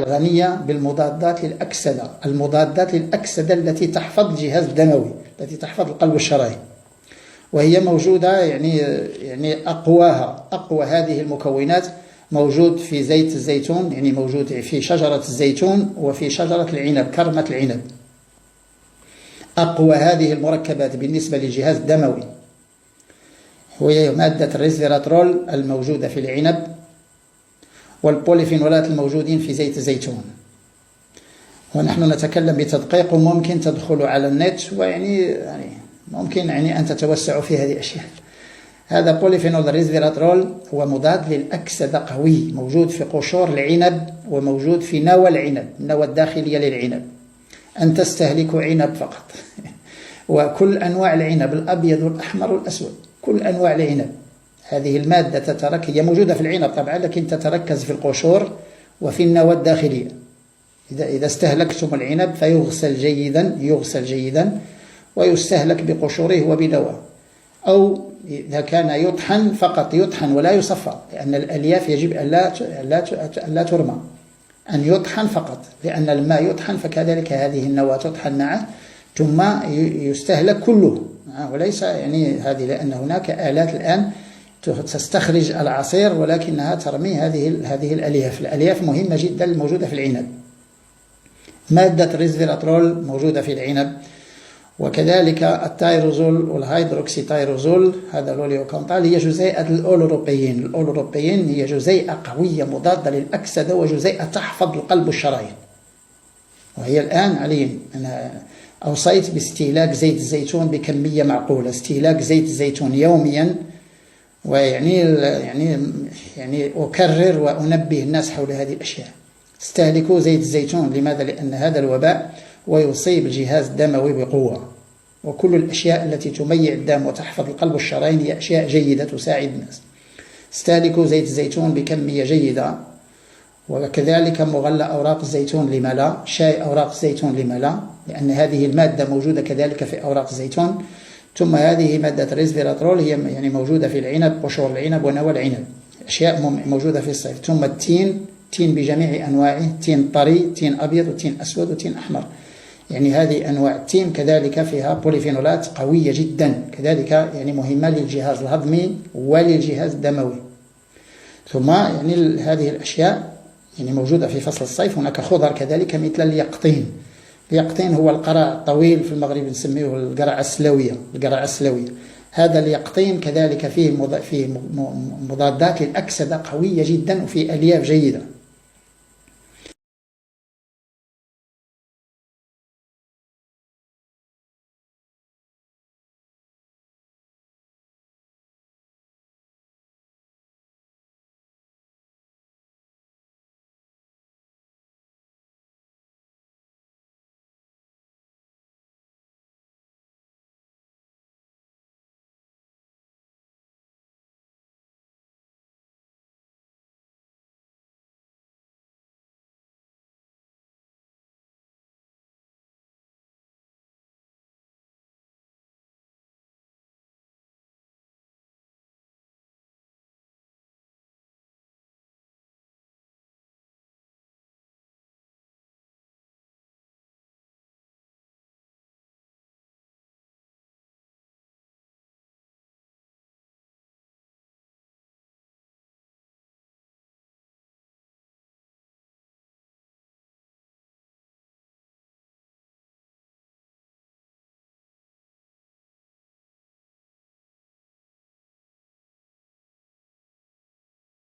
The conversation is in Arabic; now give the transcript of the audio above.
غنية بالمضادات للأكسدة، المضادات للأكسدة التي تحفظ الجهاز الدموي، التي تحفظ القلب والشرايين، وهي موجودة يعني أقوى هذه المكونات موجود في زيت الزيتون، يعني موجود في شجرة الزيتون وفي شجرة العنب، كرمة العنب. أقوى هذه المركبات بالنسبة للجهاز الدموي هي مادة الريسفيراترول الموجودة في العنب، والبوليفينولات الموجودين في زيت الزيتون. ونحن نتكلم بتدقيق، وممكن تدخلوا على النت يعني ممكن أن تتوسعوا في هذه الأشياء. هذا بوليفينول ريسفيراترول هو مضاد للأكسدة قوي، موجود في قشور العنب وموجود في نوى العنب، النوى الداخلية للعنب. أن تستهلكوا عنب فقط وكل أنواع العنب، الأبيض والأحمر والأسود، كل أنواع العنب. هذه المادة تتركز، هي موجودة في العنب طبعا، لكن تتركز في القشور وفي النوى الداخلية. إذا استهلكتم العنب فيغسل جيدا ويستهلك بقشوره وبنواه، أو إذا كان يطحن فقط، يطحن ولا يصفى، لأن الألياف يجب أن لا ترمى، أن يطحن فقط، لأن الماء يطحن فكذلك هذه النواة تطحن معه ثم يستهلك كله، وليس يعني هذه، لأن هناك آلات الآن تستخرج العصير ولكنها ترمي هذه الألياف. الألياف مهمة جدا الموجودة في العنب. مادة الريسفيراترول موجودة في العنب، وكذلك التايروزول والهيدروكسي تايروزول، هذا لوليوكونتال، هي جزيئة الأولوروبيين هي جزيئة قوية مضادة للأكسدة وجزيئة تحفظ القلب والشرايين. وهي الآن علي أنا أوصيت باستهلاك زيت الزيتون بكمية معقولة، استهلاك زيت الزيتون يوميا، ويعني أكرر وأنبه الناس حول هذه الأشياء. استهلكوا زيت الزيتون. لماذا؟ لأن هذا الوباء ويصيب الجهاز الدموي بقوة، وكل الأشياء التي تميع الدم وتحفظ القلب والشرايين هي أشياء جيدة تساعد الناس. استهلكوا زيت الزيتون بكمية جيدة، وكذلك مغلى أوراق الزيتون لما لا، شاي أوراق الزيتون لما لا، لأن هذه المادة موجودة كذلك في أوراق الزيتون. ثم هذه مادة الريسفيراترول هي يعني موجودة في العنب، قشور العنب ونوى العنب، أشياء موجودة في الصيف. ثم التين بجميع أنواعه، تين طري، تين أبيض، وتين أسود، وتين أحمر، يعني هذه أنواع التين كذلك فيها بوليفينولات قوية جدا، كذلك يعني مهمة للجهاز الهضمي وللجهاز الدموي. ثم يعني هذه الأشياء يعني موجودة في فصل الصيف. هناك خضر كذلك مثل اليقطين. اليقطين هو القرع الطويل، في المغرب نسميه القرع السلوية. هذا اليقطين كذلك فيه مضادات للأكسدة قوية جدا، وفيه ألياف جيدة.